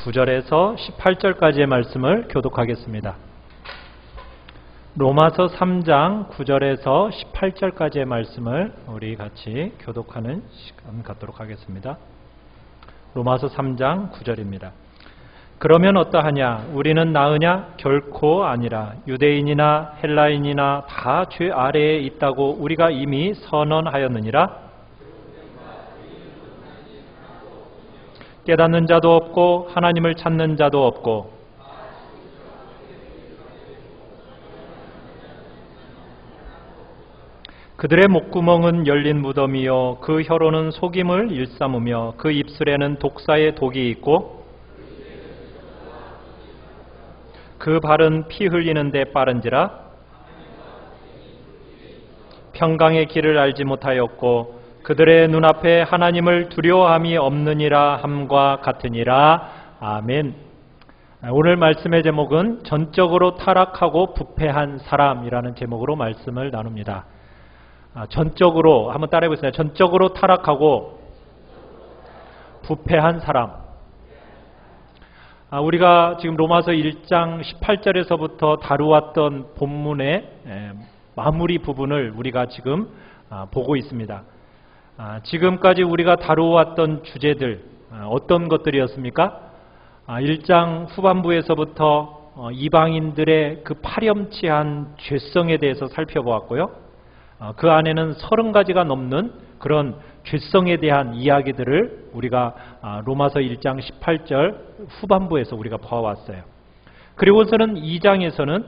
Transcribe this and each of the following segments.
9절에서 18절까지의 말씀을 교독하겠습니다. 로마서 3장 9절에서 18절까지의 말씀을 우리 같이 교독하는 시간 갖도록 하겠습니다. 로마서 3장 9절입니다. 그러면 어떠하냐? 우리는 나으냐? 결코 아니라. 유대인이나 헬라인이나 다 죄 아래에 있다고 우리가 이미 선언하였느니라. 깨닫는 자도 없고 하나님을 찾는 자도 없고 그들의 목구멍은 열린 무덤이요 그 혀로는 속임을 일삼으며 그 입술에는 독사의 독이 있고 그 발은 피 흘리는 데 빠른지라. 평강의 길을 알지 못하였고 그들의 눈앞에 하나님을 두려워함이 없느니라 함과 같으니라. 아멘. 오늘 말씀의 제목은 전적으로 타락하고 부패한 사람이라는 제목으로 말씀을 나눕니다. 전적으로 한번 따라해 보세요. 전적으로 타락하고 부패한 사람. 우리가 지금 로마서 1장 18절에서부터 다루었던 본문의 마무리 부분을 우리가 지금 보고 있습니다. 지금까지 우리가 다루었던 주제들 어떤 것들이었습니까? 1장 후반부에서부터 이방인들의 그 파렴치한 죄성에 대해서 살펴보았고요. 그 안에는 30가지가 넘는 그런 죄성에 대한 이야기들을 우리가 로마서 1장 18절 후반부에서 우리가 봐왔어요. 그리고서는 2장에서는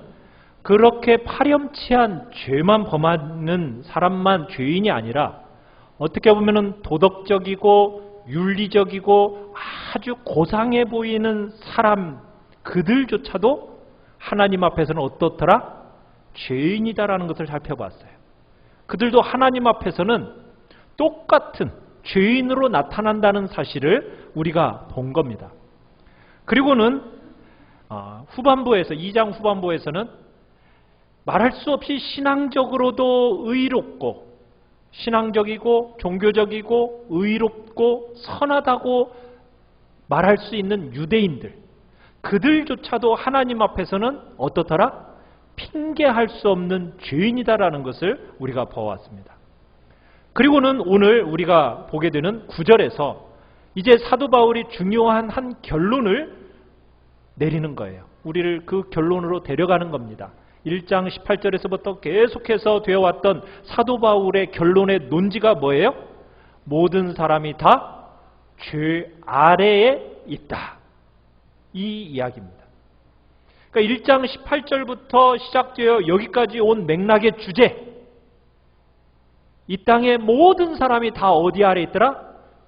그렇게 파렴치한 죄만 범하는 사람만 죄인이 아니라 어떻게 보면 도덕적이고 윤리적이고 아주 고상해 보이는 사람 그들조차도 하나님 앞에서는 어떻더라? 죄인이다라는 것을 살펴봤어요. 그들도 하나님 앞에서는 똑같은 죄인으로 나타난다는 사실을 우리가 본 겁니다. 그리고는 후반부에서 2장 후반부에서는 말할 수 없이 신앙적으로도 의롭고 신앙적이고 종교적이고 의롭고 선하다고 말할 수 있는 유대인들 그들조차도 하나님 앞에서는 어떻더라? 핑계할 수 없는 죄인이다라는 것을 우리가 보아왔습니다. 그리고는 오늘 우리가 보게 되는 9절에서 이제 사도 바울이 중요한 한 결론을 내리는 거예요. 우리를 그 결론으로 데려가는 겁니다. 1장 18절에서부터 계속해서 되어왔던 사도 바울의 결론의 논지가 뭐예요? 모든 사람이 다 죄 아래에 있다. 이 이야기입니다. 그러니까 1장 18절부터 시작되어 여기까지 온 맥락의 주제, 이 땅의 모든 사람이 다 어디 아래에 있더라?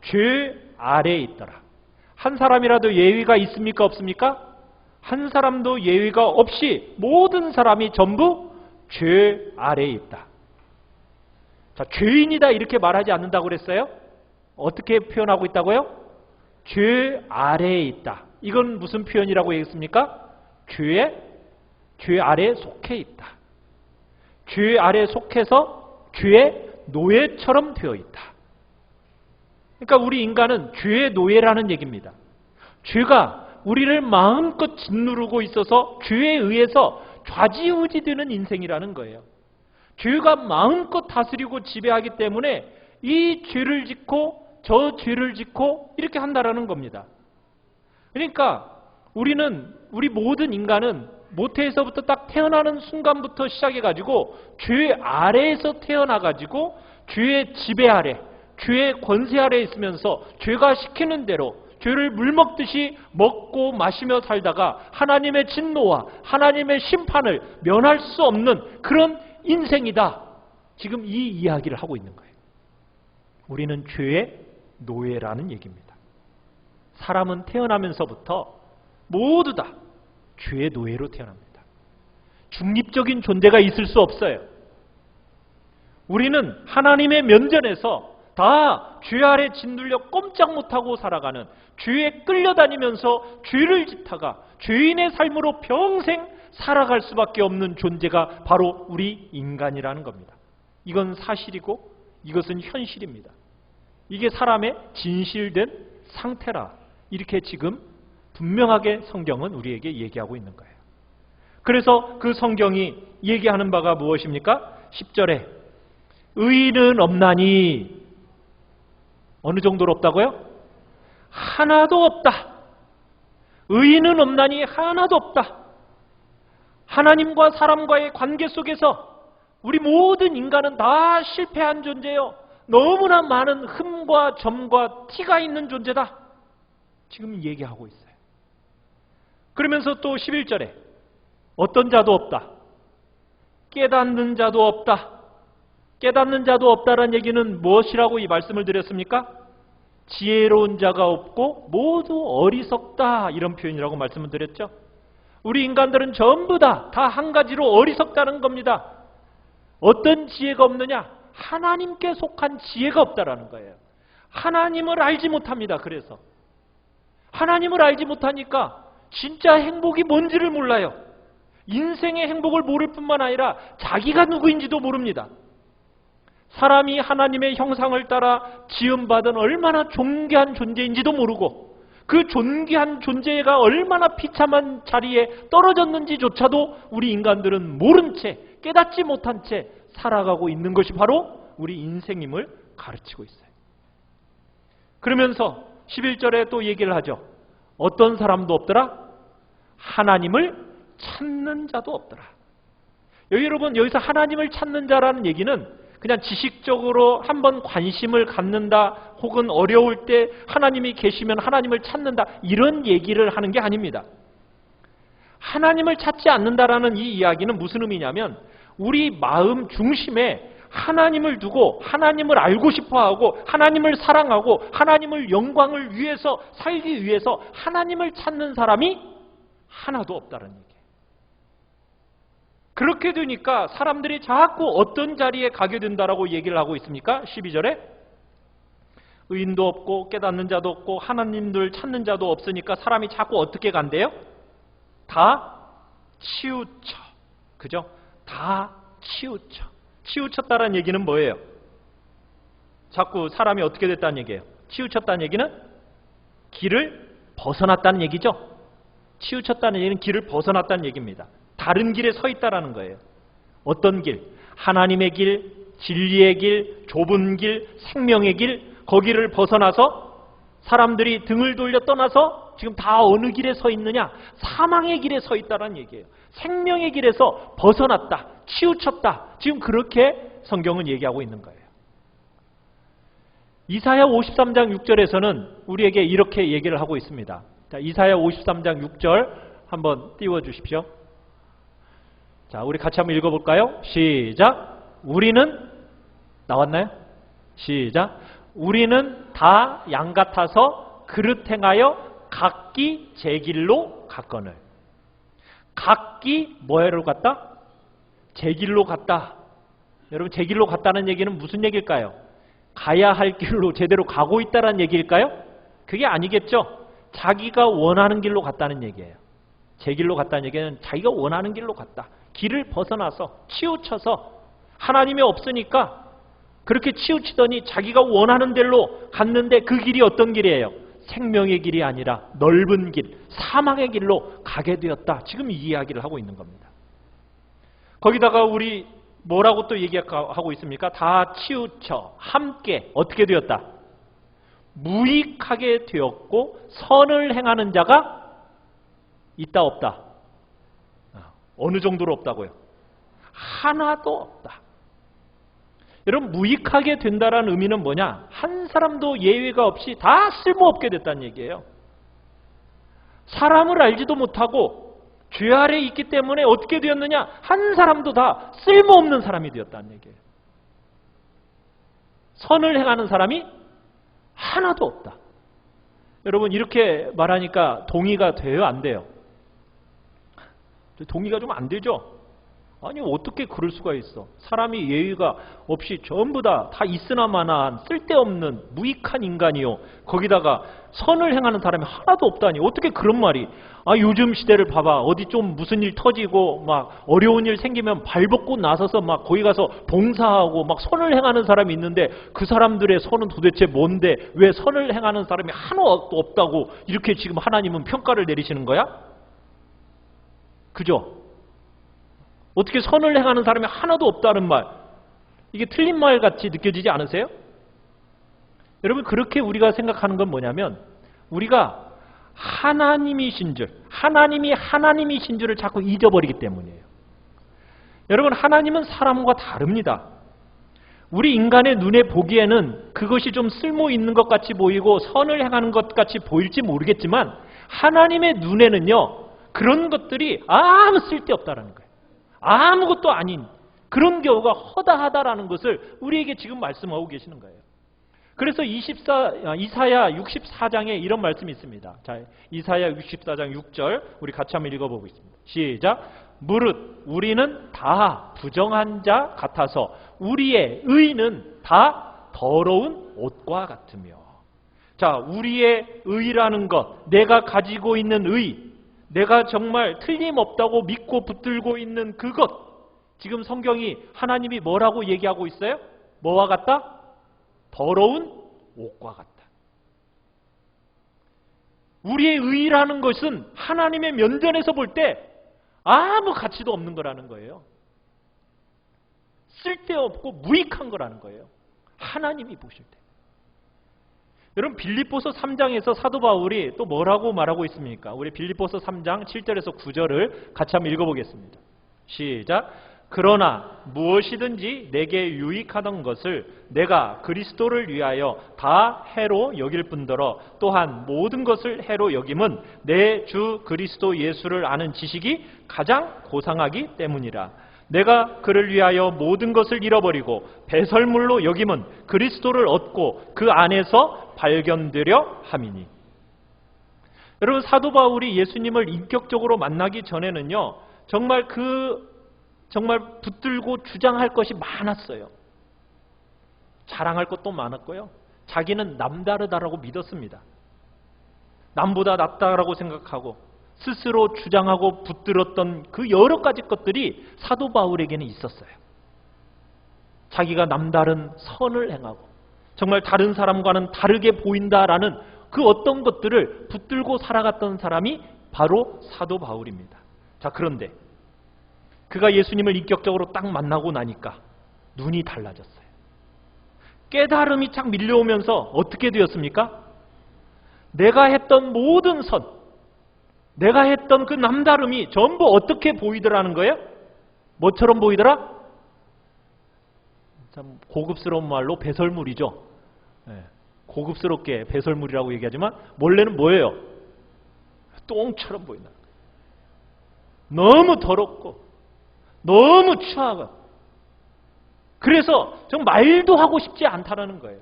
죄 아래에 있더라. 한 사람이라도 예외가 있습니까? 없습니까? 한 사람도 예외가 없이 모든 사람이 전부 죄 아래에 있다. 자, 죄인이다 이렇게 말하지 않는다고 그랬어요? 어떻게 표현하고 있다고요? 죄 아래에 있다. 이건 무슨 표현이라고 했습니까? 죄 아래에 속해 있다. 죄 아래에 속해서 죄의 노예처럼 되어 있다. 그러니까 우리 인간은 죄의 노예라는 얘기입니다. 죄가 우리를 마음껏 짓누르고 있어서 죄에 의해서 좌지우지되는 인생이라는 거예요. 죄가 마음껏 다스리고 지배하기 때문에 이 죄를 짓고 저 죄를 짓고 이렇게 한다라는 겁니다. 그러니까 우리 모든 인간은 모태에서부터 딱 태어나는 순간부터 시작해가지고 죄 아래에서 태어나가지고 죄의 지배 아래, 죄의 권세 아래에 있으면서 죄가 시키는 대로 죄를 물 먹듯이 먹고 마시며 살다가 하나님의 진노와 하나님의 심판을 면할 수 없는 그런 인생이다. 지금 이 이야기를 하고 있는 거예요. 우리는 죄의 노예라는 얘기입니다. 사람은 태어나면서부터 모두 다 죄의 노예로 태어납니다. 중립적인 존재가 있을 수 없어요. 우리는 하나님의 면전에서 다 죄 아래 짓눌려 꼼짝 못하고 살아가는, 죄에 끌려다니면서 죄를 짓다가 죄인의 삶으로 평생 살아갈 수밖에 없는 존재가 바로 우리 인간이라는 겁니다. 이건 사실이고 이것은 현실입니다. 이게 사람의 진실된 상태라 이렇게 지금 분명하게 성경은 우리에게 얘기하고 있는 거예요. 그래서 그 성경이 얘기하는 바가 무엇입니까? 10절에 의인은 없나니 어느 정도로 없다고요? 하나도 없다. 의인은 없나니 하나도 없다. 하나님과 사람과의 관계 속에서 우리 모든 인간은 다 실패한 존재요. 너무나 많은 흠과 점과 티가 있는 존재다. 지금 얘기하고 있어요. 그러면서 또 11절에 어떤 자도 없다. 깨닫는 자도 없다. 깨닫는 자도 없다라는 얘기는 무엇이라고 이 말씀을 드렸습니까? 지혜로운 자가 없고 모두 어리석다 이런 표현이라고 말씀을 드렸죠. 우리 인간들은 전부 다 한 가지로 어리석다는 겁니다. 어떤 지혜가 없느냐? 하나님께 속한 지혜가 없다라는 거예요. 하나님을 알지 못합니다. 그래서 하나님을 알지 못하니까 진짜 행복이 뭔지를 몰라요. 인생의 행복을 모를 뿐만 아니라 자기가 누구인지도 모릅니다. 사람이 하나님의 형상을 따라 지음받은 얼마나 존귀한 존재인지도 모르고 그 존귀한 존재가 얼마나 비참한 자리에 떨어졌는지조차도 우리 인간들은 모른 채, 깨닫지 못한 채 살아가고 있는 것이 바로 우리 인생임을 가르치고 있어요. 그러면서 11절에 또 얘기를 하죠. 어떤 사람도 없더라? 하나님을 찾는 자도 없더라. 여러분, 여기서 하나님을 찾는 자라는 얘기는 그냥 지식적으로 한번 관심을 갖는다 혹은 어려울 때 하나님이 계시면 하나님을 찾는다 이런 얘기를 하는 게 아닙니다. 하나님을 찾지 않는다라는 이 이야기는 무슨 의미냐면 우리 마음 중심에 하나님을 두고 하나님을 알고 싶어하고 하나님을 사랑하고 하나님을 영광을 위해서 살기 위해서 하나님을 찾는 사람이 하나도 없다는 얘기예요. 그렇게 되니까 사람들이 자꾸 어떤 자리에 가게 된다라고 얘기를 하고 있습니까? 12절에 의인도 없고 깨닫는 자도 없고 하나님들 찾는 자도 없으니까 사람이 자꾸 어떻게 간대요? 다 치우쳐. 그죠? 다 치우쳐. 치우쳤다는 얘기는 뭐예요? 자꾸 사람이 어떻게 됐다는 얘기예요? 치우쳤다는 얘기는 길을 벗어났다는 얘기죠. 치우쳤다는 얘기는 길을 벗어났다는 얘기입니다. 다른 길에 서 있다라는 거예요. 어떤 길? 하나님의 길, 진리의 길, 좁은 길, 생명의 길, 거기를 벗어나서 사람들이 등을 돌려 떠나서 지금 다 어느 길에 서 있느냐? 사망의 길에 서 있다라는 얘기예요. 생명의 길에서 벗어났다, 치우쳤다. 지금 그렇게 성경은 얘기하고 있는 거예요. 이사야 53장 6절에서는 우리에게 이렇게 얘기를 하고 있습니다. 자, 이사야 53장 6절 한번 띄워주십시오. 자, 우리 같이 한번 읽어볼까요? 시작. 우리는 나왔나요? 시작. 우리는 다 양 같아서 그릇 행하여 각기 제 길로 갔거늘. 각기 뭐로 갔다? 제 길로 갔다. 여러분, 제 길로 갔다는 얘기는 무슨 얘기일까요? 가야 할 길로 제대로 가고 있다는 얘기일까요? 그게 아니겠죠. 자기가 원하는 길로 갔다는 얘기예요. 제 길로 갔다는 얘기는 자기가 원하는 길로 갔다. 길을 벗어나서 치우쳐서 하나님이 없으니까 그렇게 치우치더니 자기가 원하는 데로 갔는데 그 길이 어떤 길이에요? 생명의 길이 아니라 넓은 길, 사망의 길로 가게 되었다. 지금 이 이야기를 하고 있는 겁니다. 거기다가 우리 뭐라고 또 얘기하고 있습니까? 다 치우쳐 함께 어떻게 되었다? 무익하게 되었고 선을 행하는 자가 있다 없다? 어느 정도로 없다고요? 하나도 없다. 여러분, 무익하게 된다라는 의미는 뭐냐? 한 사람도 예외가 없이 다 쓸모없게 됐다는 얘기예요. 사람을 알지도 못하고 죄 아래 있기 때문에 어떻게 되었느냐? 한 사람도 다 쓸모없는 사람이 되었다는 얘기예요. 선을 행하는 사람이 하나도 없다. 여러분, 이렇게 말하니까 동의가 돼요? 안 돼요? 동의가 좀 안 되죠? 아니 어떻게 그럴 수가 있어. 사람이 예의가 없이 전부 다 있으나마나한 쓸데없는 무익한 인간이요. 거기다가 선을 행하는 사람이 하나도 없다니. 어떻게 그런 말이. 요즘 시대를 봐봐. 어디 좀 무슨 일 터지고 막 어려운 일 생기면 발벗고 나서서 막 거기 가서 봉사하고 막 선을 행하는 사람이 있는데 그 사람들의 선은 도대체 뭔데 왜 선을 행하는 사람이 하나도 없다고 이렇게 지금 하나님은 평가를 내리시는 거야? 그죠? 어떻게 선을 행하는 사람이 하나도 없다는 말. 이게 틀린 말 같이 느껴지지 않으세요? 여러분 그렇게 우리가 생각하는 건 뭐냐면 우리가 하나님이신 줄, 하나님이신 줄을 자꾸 잊어버리기 때문이에요. 여러분 하나님은 사람과 다릅니다. 우리 인간의 눈에 보기에는 그것이 좀 쓸모 있는 것 같이 보이고 선을 행하는 것 같이 보일지 모르겠지만 하나님의 눈에는요 그런 것들이 아무 쓸데없다라는 거예요. 아무것도 아닌 그런 경우가 허다하다라는 것을 우리에게 지금 말씀하고 계시는 거예요. 그래서 이사야 64장에 이런 말씀이 있습니다. 자, 이사야 64장 6절 우리 같이 한번 읽어보겠습니다. 시작. 무릇 우리는 다 부정한 자 같아서 우리의 의는 다 더러운 옷과 같으며. 자, 우리의 의라는 것, 내가 가지고 있는 의, 내가 정말 틀림없다고 믿고 붙들고 있는 그것, 지금 성경이 하나님이 뭐라고 얘기하고 있어요? 뭐와 같다? 더러운 옷과 같다. 우리의 의라는 것은 하나님의 면전에서 볼 때 아무 가치도 없는 거라는 거예요. 쓸데없고 무익한 거라는 거예요. 하나님이 보실 때. 여러분 빌립보서 3장에서 사도 바울이 또 뭐라고 말하고 있습니까? 우리 빌립보서 3장 7절에서 9절을 같이 한번 읽어보겠습니다. 시작. 그러나 무엇이든지 내게 유익하던 것을 내가 그리스도를 위하여 다 해로 여길 뿐더러 또한 모든 것을 해로 여김은 내 주 그리스도 예수를 아는 지식이 가장 고상하기 때문이라. 내가 그를 위하여 모든 것을 잃어버리고 배설물로 여김은 그리스도를 얻고 그 안에서 발견되려 함이니. 여러분 사도 바울이 예수님을 인격적으로 만나기 전에는요 정말 붙들고 주장할 것이 많았어요. 자랑할 것도 많았고요. 자기는 남다르다라고 믿었습니다. 남보다 낫다라고 생각하고 스스로 주장하고 붙들었던 그 여러 가지 것들이 사도 바울에게는 있었어요. 자기가 남다른 선을 행하고 정말 다른 사람과는 다르게 보인다라는 그 어떤 것들을 붙들고 살아갔던 사람이 바로 사도 바울입니다. 자, 그런데 그가 예수님을 인격적으로 딱 만나고 나니까 눈이 달라졌어요. 깨달음이 착 밀려오면서 어떻게 되었습니까? 내가 했던 모든 선, 내가 했던 그 남다름이 전부 어떻게 보이더라는 거예요? 뭐처럼 보이더라? 참 고급스러운 말로 배설물이죠. 네, 고급스럽게 배설물이라고 얘기하지만 원래는 뭐예요? 똥처럼 보인다. 너무 더럽고 너무 추하고 그래서 정말 말도 하고 싶지 않다는 거예요.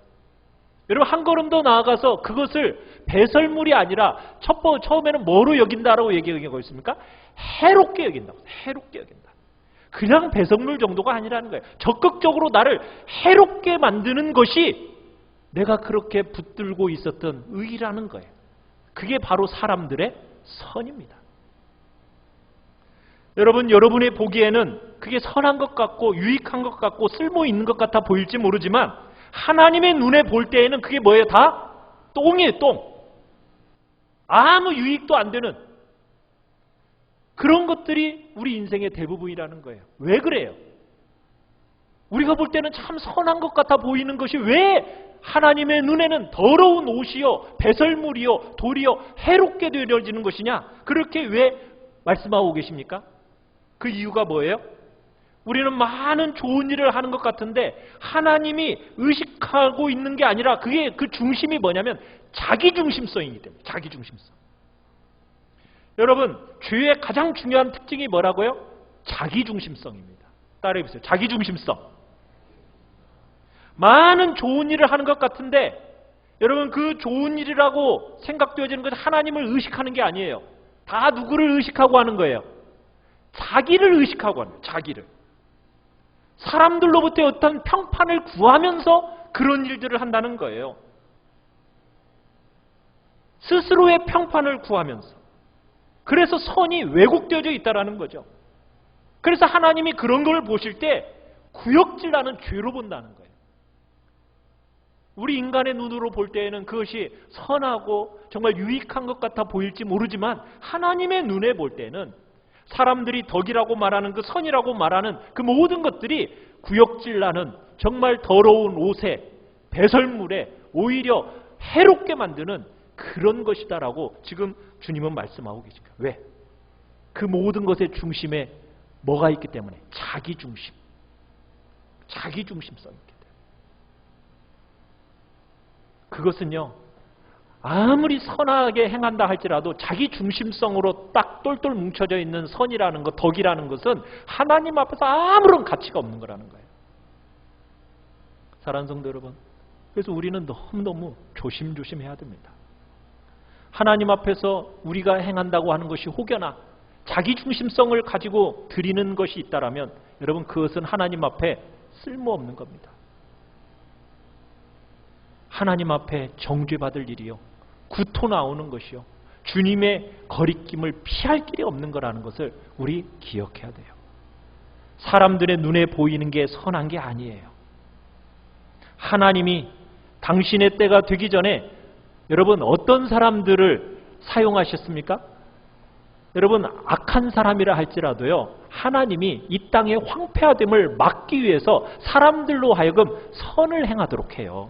여러분 한 걸음 더 나아가서 그것을 배설물이 아니라 처음에는 뭐로 여긴다라고 얘기하고 있습니까? 해롭게 여긴다고. 해롭게 여긴다. 그냥 배설물 정도가 아니라는 거예요. 적극적으로 나를 해롭게 만드는 것이 내가 그렇게 붙들고 있었던 의라는 거예요. 그게 바로 사람들의 선입니다. 여러분의 보기에는 그게 선한 것 같고 유익한 것 같고 쓸모 있는 것 같아 보일지 모르지만 하나님의 눈에 볼 때에는 그게 뭐예요? 다 똥이에요, 똥. 아무 유익도 안 되는 그런 것들이 우리 인생의 대부분이라는 거예요. 왜 그래요? 우리가 볼 때는 참 선한 것 같아 보이는 것이 왜 하나님의 눈에는 더러운 옷이요, 배설물이요, 도리요, 해롭게 되어지는 것이냐? 그렇게 왜 말씀하고 계십니까? 그 이유가 뭐예요? 우리는 많은 좋은 일을 하는 것 같은데 하나님이 의식하고 있는 게 아니라 그게 그 중심이 뭐냐면 자기중심성이기 때문에. 자기중심성. 여러분 죄의 가장 중요한 특징이 뭐라고요? 자기중심성입니다. 따라해보세요. 자기중심성. 많은 좋은 일을 하는 것 같은데 여러분 그 좋은 일이라고 생각되어지는 것은 하나님을 의식하는 게 아니에요. 다 누구를 의식하고 하는 거예요? 자기를 의식하고 하는, 자기를. 사람들로부터 어떤 평판을 구하면서 그런 일들을 한다는 거예요. 스스로의 평판을 구하면서. 그래서 선이 왜곡되어져 있다는 거죠. 그래서 하나님이 그런 걸 보실 때 구역질나는 죄로 본다는 거예요. 우리 인간의 눈으로 볼 때에는 그것이 선하고 정말 유익한 것 같아 보일지 모르지만 하나님의 눈에 볼 때는 사람들이 덕이라고 말하는 그 선이라고 말하는 그 모든 것들이 구역질나는 정말 더러운 옷에 배설물에 오히려 해롭게 만드는 그런 것이다라고 지금 주님은 말씀하고 계십니다. 왜? 그 모든 것의 중심에 뭐가 있기 때문에? 자기 중심. 자기 중심성이 있기 때문에. 그것은요, 아무리 선하게 행한다 할지라도 자기 중심성으로 딱 똘똘 뭉쳐져 있는 선이라는 것, 덕이라는 것은 하나님 앞에서 아무런 가치가 없는 거라는 거예요. 사랑하는 성도 여러분, 그래서 우리는 너무너무 조심조심해야 됩니다. 하나님 앞에서 우리가 행한다고 하는 것이 혹여나 자기 중심성을 가지고 드리는 것이 있다라면 여러분, 그것은 하나님 앞에 쓸모없는 겁니다. 하나님 앞에 정죄받을 일이요, 구토 나오는 것이요, 주님의 거리낌을 피할 길이 없는 거라는 것을 우리 기억해야 돼요. 사람들의 눈에 보이는 게 선한 게 아니에요. 하나님이 당신의 때가 되기 전에 여러분 어떤 사람들을 사용하셨습니까? 여러분, 악한 사람이라 할지라도요, 하나님이 이 땅의 황폐화됨을 막기 위해서 사람들로 하여금 선을 행하도록 해요.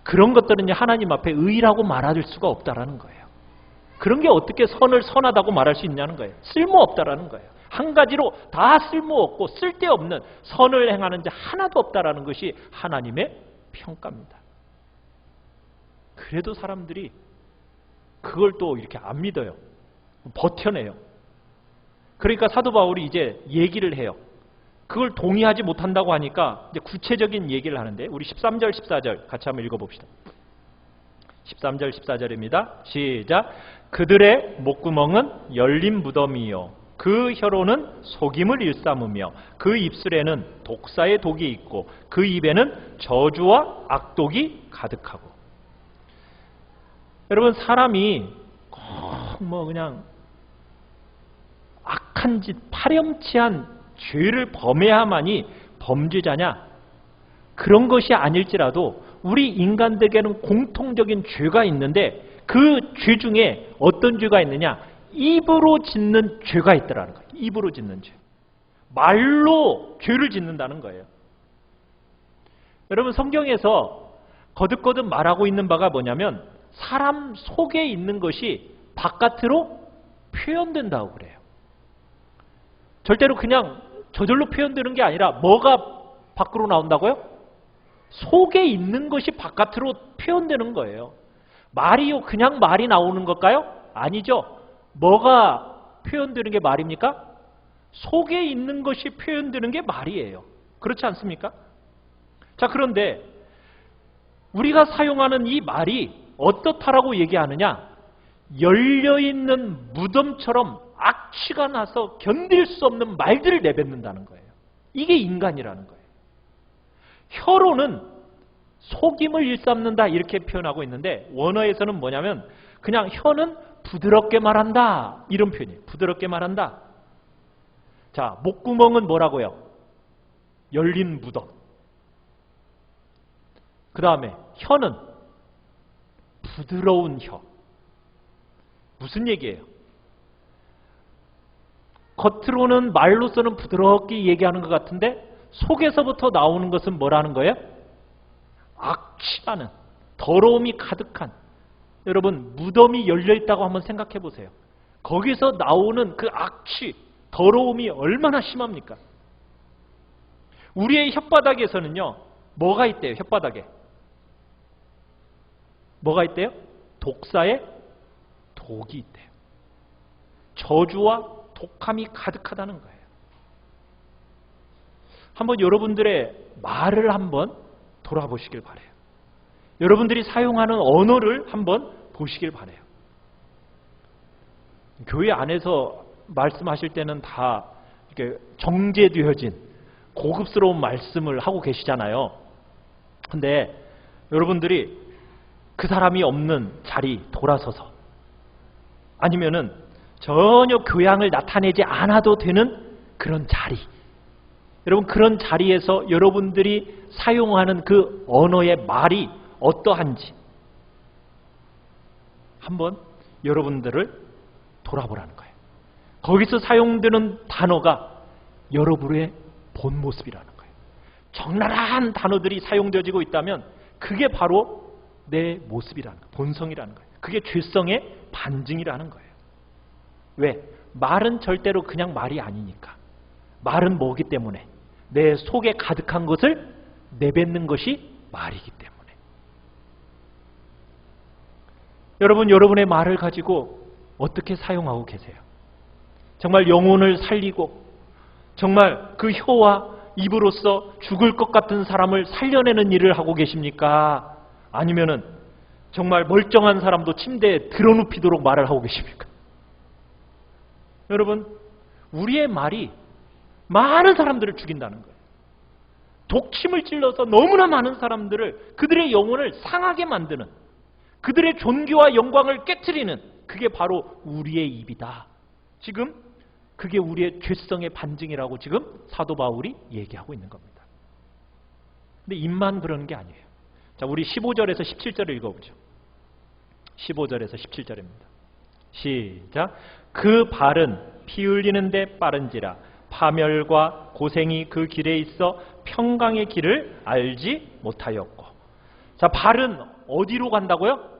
그런 것들은 하나님 앞에 의라고 말할 수가 없다라는 거예요. 그런 게 어떻게 선을 선하다고 말할 수 있냐는 거예요. 쓸모없다라는 거예요. 한 가지로 다 쓸모없고 쓸데없는 선을 행하는 자 하나도 없다라는 것이 하나님의 평가입니다. 그래도 사람들이 그걸 또 이렇게 안 믿어요. 버텨내요. 그러니까 사도 바울이 이제 얘기를 해요. 그걸 동의하지 못한다고 하니까 이제 구체적인 얘기를 하는데, 우리 13절 14절 같이 한번 읽어봅시다. 13절 14절입니다. 시작. 그들의 목구멍은 열린 무덤이요, 그 혀로는 속임을 일삼으며 그 입술에는 독사의 독이 있고 그 입에는 저주와 악독이 가득하고. 여러분, 사람이 꼭 그냥 악한 짓, 파렴치한 죄를 범해야만이 범죄자냐? 그런 것이 아닐지라도 우리 인간들에게는 공통적인 죄가 있는데, 그 죄 중에 어떤 죄가 있느냐? 입으로 짓는 죄가 있더라는 거예요. 입으로 짓는 죄. 말로 죄를 짓는다는 거예요. 여러분, 성경에서 거듭거듭 말하고 있는 바가 뭐냐면 사람 속에 있는 것이 바깥으로 표현된다고 그래요. 절대로 그냥 저절로 표현되는 게 아니라 뭐가 밖으로 나온다고요? 속에 있는 것이 바깥으로 표현되는 거예요. 말이요, 그냥 말이 나오는 걸까요? 아니죠. 뭐가 표현되는 게 말입니까? 속에 있는 것이 표현되는 게 말이에요. 그렇지 않습니까? 자, 그런데 우리가 사용하는 이 말이 어떻다라고 얘기하느냐? 열려있는 무덤처럼 악취가 나서 견딜 수 없는 말들을 내뱉는다는 거예요. 이게 인간이라는 거예요. 혀로는 속임을 일삼는다 이렇게 표현하고 있는데, 원어에서는 뭐냐면 그냥 혀는 부드럽게 말한다 이런 표현이에요. 부드럽게 말한다. 자, 목구멍은 뭐라고요? 열린 무덤. 그 다음에 혀는 부드러운 혀. 무슨 얘기예요? 겉으로는 말로서는 부드럽게 얘기하는 것 같은데 속에서부터 나오는 것은 뭐라는 거예요? 악취나는, 더러움이 가득한, 여러분 무덤이 열려있다고 한번 생각해 보세요. 거기서 나오는 그 악취, 더러움이 얼마나 심합니까? 우리의 혓바닥에서는요, 뭐가 있대요? 혓바닥에 뭐가 있대요? 독사의 독이 있대요. 저주와 독함이 가득하다는 거예요. 한번 여러분들의 말을 한번 돌아보시길 바라요. 여러분들이 사용하는 언어를 한번 보시길 바라요. 교회 안에서 말씀하실 때는 다 이렇게 정제되어진 고급스러운 말씀을 하고 계시잖아요. 근데 여러분들이 그 사람이 없는 자리 돌아서서 아니면은 전혀 교양을 나타내지 않아도 되는 그런 자리, 여러분 그런 자리에서 여러분들이 사용하는 그 언어의 말이 어떠한지 한번 여러분들을 돌아보라는 거예요. 거기서 사용되는 단어가 여러분의 본 모습이라는 거예요. 적나라한 단어들이 사용되어지고 있다면 그게 바로 내 모습이라는 거예요. 본성이라는 거예요. 그게 죄성의 반증이라는 거예요. 왜? 말은 절대로 그냥 말이 아니니까. 말은 뭐기 때문에? 내 속에 가득한 것을 내뱉는 것이 말이기 때문에. 여러분, 여러분의 말을 가지고 어떻게 사용하고 계세요? 정말 영혼을 살리고 정말 그 혀와 입으로써 죽을 것 같은 사람을 살려내는 일을 하고 계십니까? 아니면은 정말 멀쩡한 사람도 침대에 드러눕히도록 말을 하고 계십니까? 여러분, 우리의 말이 많은 사람들을 죽인다는 거예요. 독침을 찔러서 너무나 많은 사람들을, 그들의 영혼을 상하게 만드는, 그들의 존귀와 영광을 깨트리는, 그게 바로 우리의 입이다. 지금 그게 우리의 죄성의 반증이라고 지금 사도 바울이 얘기하고 있는 겁니다. 근데 입만 그러는 게 아니에요. 자, 우리 15절에서 17절을 읽어보죠. 15절에서 17절입니다. 시작. 그 발은 피 흘리는 데 빠른지라 파멸과 고생이 그 길에 있어 평강의 길을 알지 못하였고. 자, 발은 어디로 간다고요?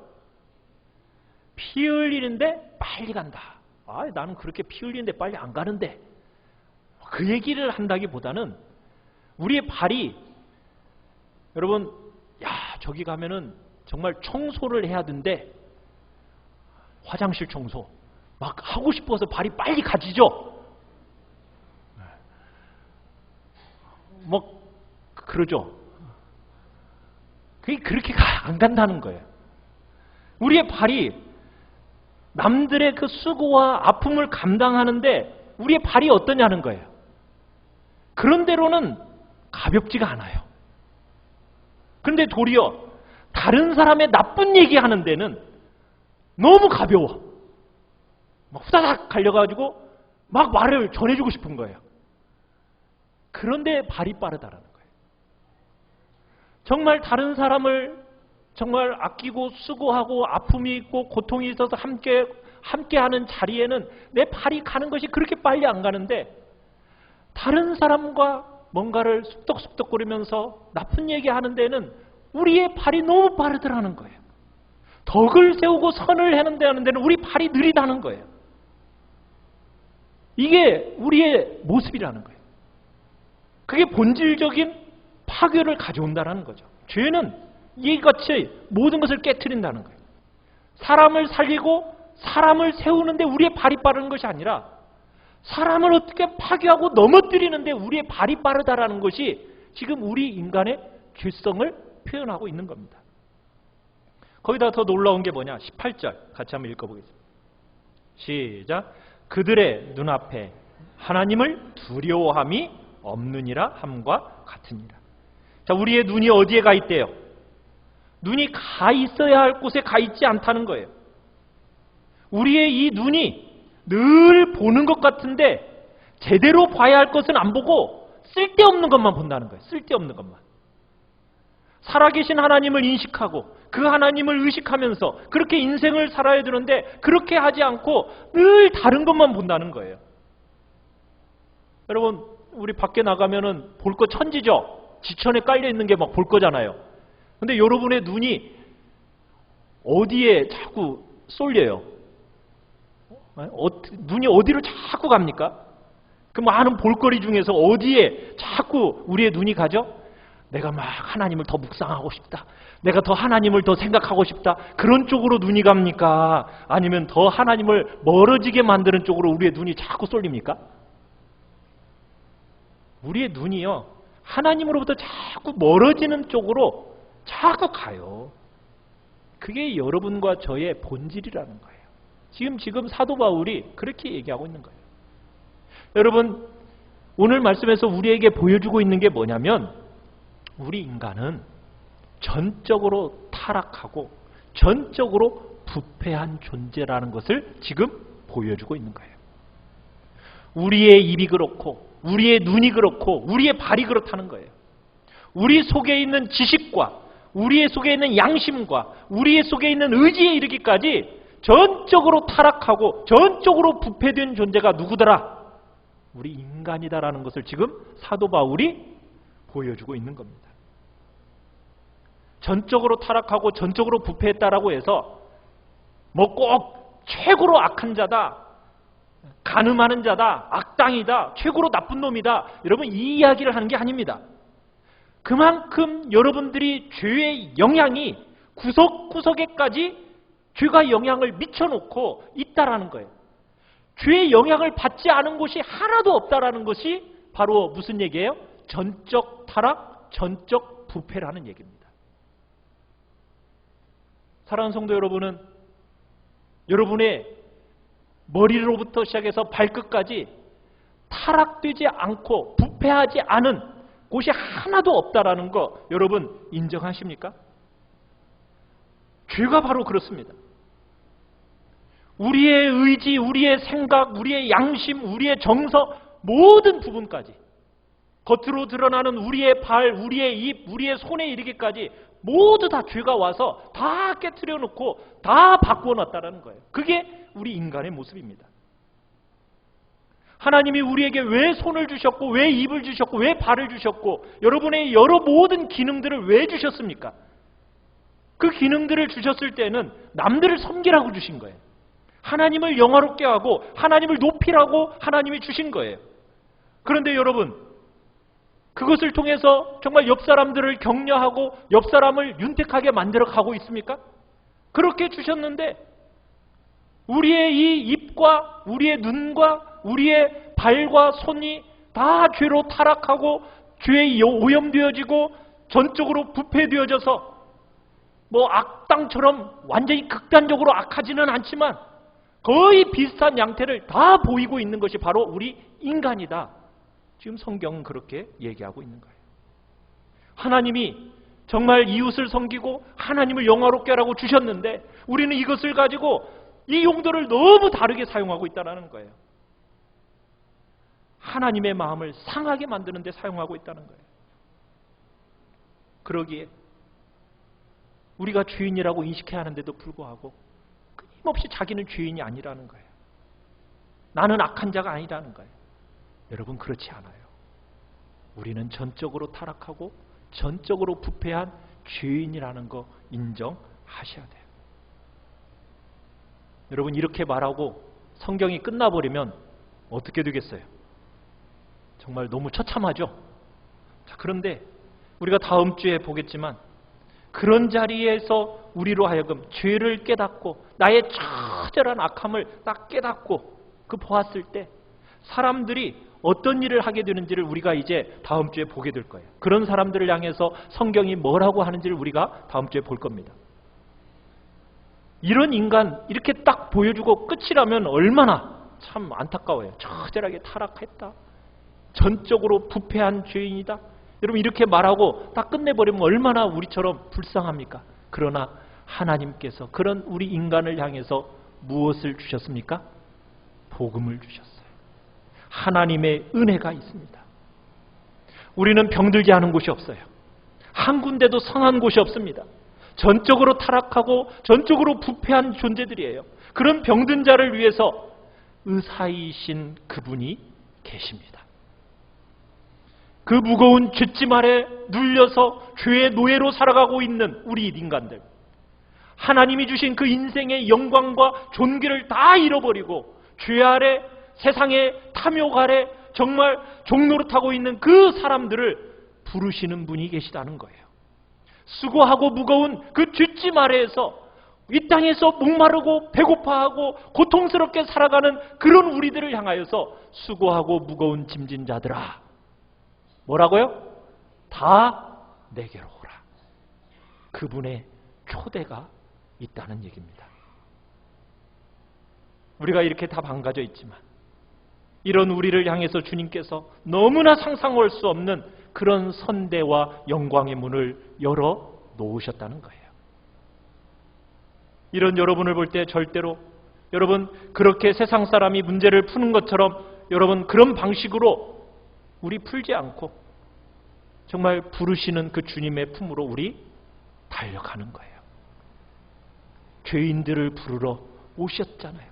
피 흘리는데 빨리 간다. 아, 나는 그렇게 피 흘리는데 빨리 안 가는데. 그 얘기를 한다기보다는 우리의 발이, 여러분, 야, 저기 가면은 정말 청소를 해야 된대. 화장실 청소 막 하고 싶어서 발이 빨리 가지죠. 뭐 그러죠. 그게 그렇게 안 간다는 거예요. 우리의 발이 남들의 그 수고와 아픔을 감당하는데 우리의 발이 어떠냐는 거예요. 그런 대로는 가볍지가 않아요. 그런데 도리어 다른 사람의 나쁜 얘기하는 데는 너무 가벼워. 막 후다닥 갈려가지고 막 말을 전해주고 싶은 거예요. 그런데 발이 빠르다라는 거예요. 정말 다른 사람을 정말 아끼고 수고하고 아픔이 있고 고통이 있어서 함께하는 자리에는 내 발이 가는 것이 그렇게 빨리 안 가는데, 다른 사람과 뭔가를 쑥덕쑥덕거리면서 나쁜 얘기하는 데는 우리의 발이 너무 빠르더라는 거예요. 덕을 세우고 선을 하는 데는 우리 발이 느리다는 거예요. 이게 우리의 모습이라는 거예요. 그게 본질적인 파괴를 가져온다는 거죠. 죄는 이같이 모든 것을 깨트린다는 거예요. 사람을 살리고 사람을 세우는데 우리의 발이 빠른 것이 아니라 사람을 어떻게 파괴하고 넘어뜨리는데 우리의 발이 빠르다라는 것이 지금 우리 인간의 죄성을 표현하고 있는 겁니다. 거기다 더 놀라운 게 뭐냐? 18절 같이 한번 읽어보겠습니다. 시작. 그들의 눈앞에 하나님을 두려워함이 없느니라 함과 같으니라. 자, 우리의 눈이 어디에 가 있대요? 눈이 가 있어야 할 곳에 가 있지 않다는 거예요. 우리의 이 눈이 늘 보는 것 같은데 제대로 봐야 할 것은 안 보고 쓸데없는 것만 본다는 거예요. 쓸데없는 것만. 살아계신 하나님을 인식하고 그 하나님을 의식하면서 그렇게 인생을 살아야 되는데 그렇게 하지 않고 늘 다른 것만 본다는 거예요. 여러분, 우리 밖에 나가면은 볼 거 천지죠. 지천에 깔려 있는 게 막 볼 거잖아요. 근데 여러분의 눈이 어디에 자꾸 쏠려요? 눈이 어디로 자꾸 갑니까? 그 많은 볼거리 중에서 어디에 자꾸 우리의 눈이 가죠? 내가 막 하나님을 더 묵상하고 싶다. 내가 더 하나님을 더 생각하고 싶다. 그런 쪽으로 눈이 갑니까? 아니면 더 하나님을 멀어지게 만드는 쪽으로 우리의 눈이 자꾸 쏠립니까? 우리의 눈이요, 하나님으로부터 자꾸 멀어지는 쪽으로 자꾸 가요. 그게 여러분과 저의 본질이라는 거예요. 지금 사도 바울이 그렇게 얘기하고 있는 거예요. 여러분, 오늘 말씀에서 우리에게 보여주고 있는 게 뭐냐면 우리 인간은 전적으로 타락하고 전적으로 부패한 존재라는 것을 지금 보여주고 있는 거예요. 우리의 입이 그렇고 우리의 눈이 그렇고 우리의 발이 그렇다는 거예요. 우리 속에 있는 지식과 우리의 속에 있는 양심과 우리의 속에 있는 의지에 이르기까지 전적으로 타락하고 전적으로 부패된 존재가 누구더라? 우리 인간이다라는 것을 지금 사도 바울이 보여주고 있는 겁니다. 전적으로 타락하고 전적으로 부패했다라고 해서 뭐 꼭 최고로 악한 자다, 간음하는 자다, 악당이다, 최고로 나쁜 놈이다, 여러분 이 이야기를 하는 게 아닙니다. 그만큼 여러분들이 죄의 영향이 구석구석에까지 죄가 영향을 미쳐놓고 있다라는 거예요. 죄의 영향을 받지 않은 곳이 하나도 없다라는 것이 바로 무슨 얘기예요? 전적 타락, 전적 부패라는 얘기입니다. 사랑하는 성도 여러분은 여러분의 머리로부터 시작해서 발끝까지 타락되지 않고 부패하지 않은 곳이 하나도 없다라는 거 여러분 인정하십니까? 죄가 바로 그렇습니다. 우리의 의지, 우리의 생각, 우리의 양심, 우리의 정서 모든 부분까지 겉으로 드러나는 우리의 발, 우리의 입, 우리의 손에 이르기까지 모두 다 죄가 와서 다 깨트려 놓고 다 바꾸어 놨다는 거예요. 그게 우리 인간의 모습입니다. 하나님이 우리에게 왜 손을 주셨고 왜 입을 주셨고 왜 발을 주셨고 여러분의 여러 모든 기능들을 왜 주셨습니까? 그 기능들을 주셨을 때는 남들을 섬기라고 주신 거예요. 하나님을 영화롭게 하고 하나님을 높이라고 하나님이 주신 거예요. 그런데 여러분, 그것을 통해서 정말 옆 사람들을 격려하고 옆 사람을 윤택하게 만들어 가고 있습니까? 그렇게 주셨는데 우리의 이 입과 우리의 눈과 우리의 발과 손이 다 죄로 타락하고 죄에 오염되어지고 전적으로 부패되어져서 뭐 악당처럼 완전히 극단적으로 악하지는 않지만 거의 비슷한 양태를 다 보이고 있는 것이 바로 우리 인간이다. 지금 성경은 그렇게 얘기하고 있는 거예요. 하나님이 정말 이웃을 섬기고 하나님을 영화롭게 하라고 주셨는데 우리는 이것을 가지고 이 용도를 너무 다르게 사용하고 있다는 거예요. 하나님의 마음을 상하게 만드는 데 사용하고 있다는 거예요. 그러기에 우리가 죄인이라고 인식해야 하는데도 불구하고 끊임없이 자기는 죄인이 아니라는 거예요. 나는 악한 자가 아니라는 거예요. 여러분 그렇지 않아요. 우리는 전적으로 타락하고 전적으로 부패한 죄인이라는 거 인정하셔야 돼요. 여러분 이렇게 말하고 성경이 끝나버리면 어떻게 되겠어요? 정말 너무 처참하죠? 자, 그런데 우리가 다음 주에 보겠지만 그런 자리에서 우리로 하여금 죄를 깨닫고 나의 처절한 악함을 딱 깨닫고 그 보았을 때 사람들이 어떤 일을 하게 되는지를 우리가 이제 다음 주에 보게 될 거예요. 그런 사람들을 향해서 성경이 뭐라고 하는지를 우리가 다음 주에 볼 겁니다. 이런 인간 이렇게 딱 보여주고 끝이라면 얼마나 참 안타까워요. 처절하게 타락했다. 전적으로 부패한 죄인이다. 여러분 이렇게 말하고 딱 끝내버리면 얼마나 우리처럼 불쌍합니까? 그러나 하나님께서 그런 우리 인간을 향해서 무엇을 주셨습니까? 복음을 주셨어요. 하나님의 은혜가 있습니다. 우리는 병들게 하는 곳이 없어요. 한 군데도 성한 곳이 없습니다. 전적으로 타락하고 전적으로 부패한 존재들이에요. 그런 병든 자를 위해서 의사이신 그분이 계십니다. 그 무거운 죗짐 아래 눌려서 죄의 노예로 살아가고 있는 우리 인간들, 하나님이 주신 그 인생의 영광과 존귀를 다 잃어버리고 죄 아래 세상의 탐욕 아래 정말 종노릇하고 있는 그 사람들을 부르시는 분이 계시다는 거예요. 수고하고 무거운 그 죗짐 아래에서 이 땅에서 목마르고 배고파하고 고통스럽게 살아가는 그런 우리들을 향하여서 수고하고 무거운 짐진 자들아, 뭐라고요? 다 내게로 오라. 그분의 초대가 있다는 얘기입니다. 우리가 이렇게 다 망가져 있지만 이런 우리를 향해서 주님께서 너무나 상상할 수 없는 그런 선대와 영광의 문을 열어 놓으셨다는 거예요. 이런 여러분을 볼 때 절대로 여러분 그렇게 세상 사람이 문제를 푸는 것처럼 여러분 그런 방식으로 우리 풀지 않고 정말 부르시는 그 주님의 품으로 우리 달려가는 거예요. 죄인들을 부르러 오셨잖아요.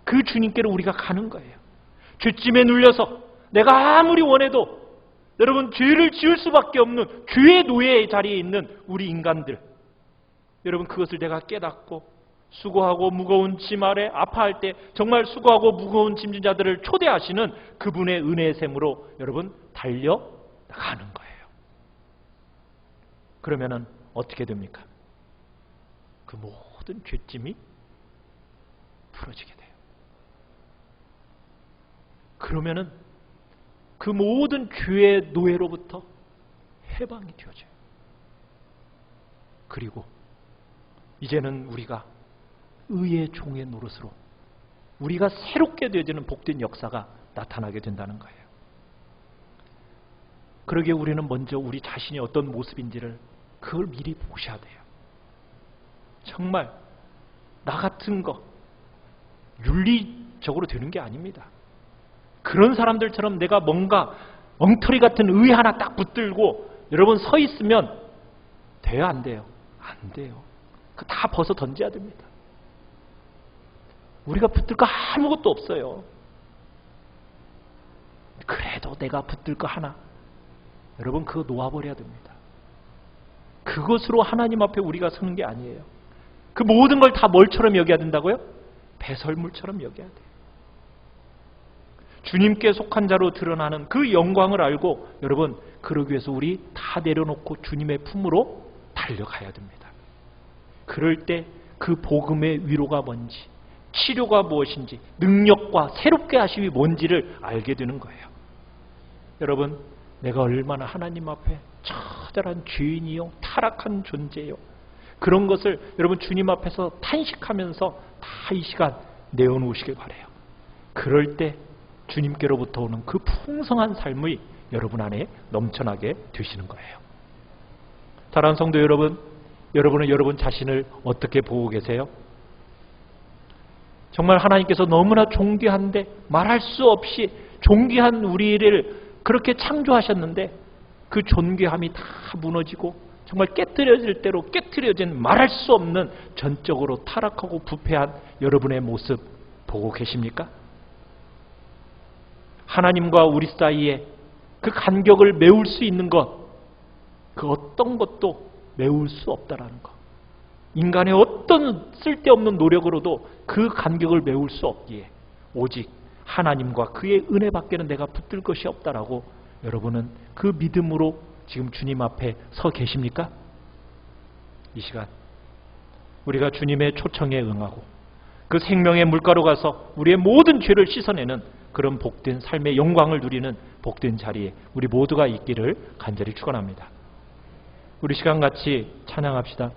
그 주님께로 우리가 가는 거예요. 죄짐에 눌려서 내가 아무리 원해도 여러분 죄를 지을 수밖에 없는 죄의 노예의 자리에 있는 우리 인간들, 여러분 그것을 내가 깨닫고 수고하고 무거운 짐 아래 아파할 때 정말 수고하고 무거운 짐진 자들을 초대하시는 그분의 은혜의 셈으로 여러분 달려가는 거예요. 그러면은 어떻게 됩니까? 그 모든 죄짐이 풀어지게 돼요. 그러면은 그 모든 죄의 노예로부터 해방이 되어져요. 그리고 이제는 우리가 의의 종의 노릇으로 우리가 새롭게 되어지는 복된 역사가 나타나게 된다는 거예요. 그러기에 우리는 먼저 우리 자신이 어떤 모습인지를 그걸 미리 보셔야 돼요. 정말 나 같은 거 윤리적으로 되는 게 아닙니다. 그런 사람들처럼 내가 뭔가 엉터리 같은 의 하나 딱 붙들고 여러분 서 있으면 돼요? 안 돼요? 안 돼요. 그 다 벗어 던져야 됩니다. 우리가 붙들 거 아무것도 없어요. 그래도 내가 붙들 거 하나, 여러분 그거 놓아버려야 됩니다. 그것으로 하나님 앞에 우리가 서는 게 아니에요. 그 모든 걸 다 뭘처럼 여겨야 된다고요? 배설물처럼 여겨야 돼요. 주님께 속한 자로 드러나는 그 영광을 알고 여러분 그러기 위해서 우리 다 내려놓고 주님의 품으로 달려가야 됩니다. 그럴 때 그 복음의 위로가 뭔지, 치료가 무엇인지, 능력과 새롭게 하심이 뭔지를 알게 되는 거예요. 여러분, 내가 얼마나 하나님 앞에 처절한 죄인이요, 타락한 존재요. 그런 것을 여러분 주님 앞에서 탄식하면서 다 이 시간 내어놓으시길 바라요. 그럴 때 주님께로부터 오는 그 풍성한 삶이 여러분 안에 넘쳐나게 되시는 거예요. 사랑하는 성도 여러분, 여러분은 여러분 자신을 어떻게 보고 계세요? 정말 하나님께서 너무나 존귀한데 말할 수 없이 존귀한 우리를 그렇게 창조하셨는데 그 존귀함이 다 무너지고 정말 깨트려질 대로 깨트려진 말할 수 없는 전적으로 타락하고 부패한 여러분의 모습 보고 계십니까? 하나님과 우리 사이에 그 간격을 메울 수 있는 것, 그 어떤 것도 메울 수 없다라는 것. 인간의 어떤 쓸데없는 노력으로도 그 간격을 메울 수 없기에 오직 하나님과 그의 은혜밖에는 내가 붙들 것이 없다라고 여러분은 그 믿음으로 지금 주님 앞에 서 계십니까? 이 시간 우리가 주님의 초청에 응하고 그 생명의 물가로 가서 우리의 모든 죄를 씻어내는 그런 복된 삶의 영광을 누리는 복된 자리에 우리 모두가 있기를 간절히 축원합니다. 우리 시간 같이 찬양합시다.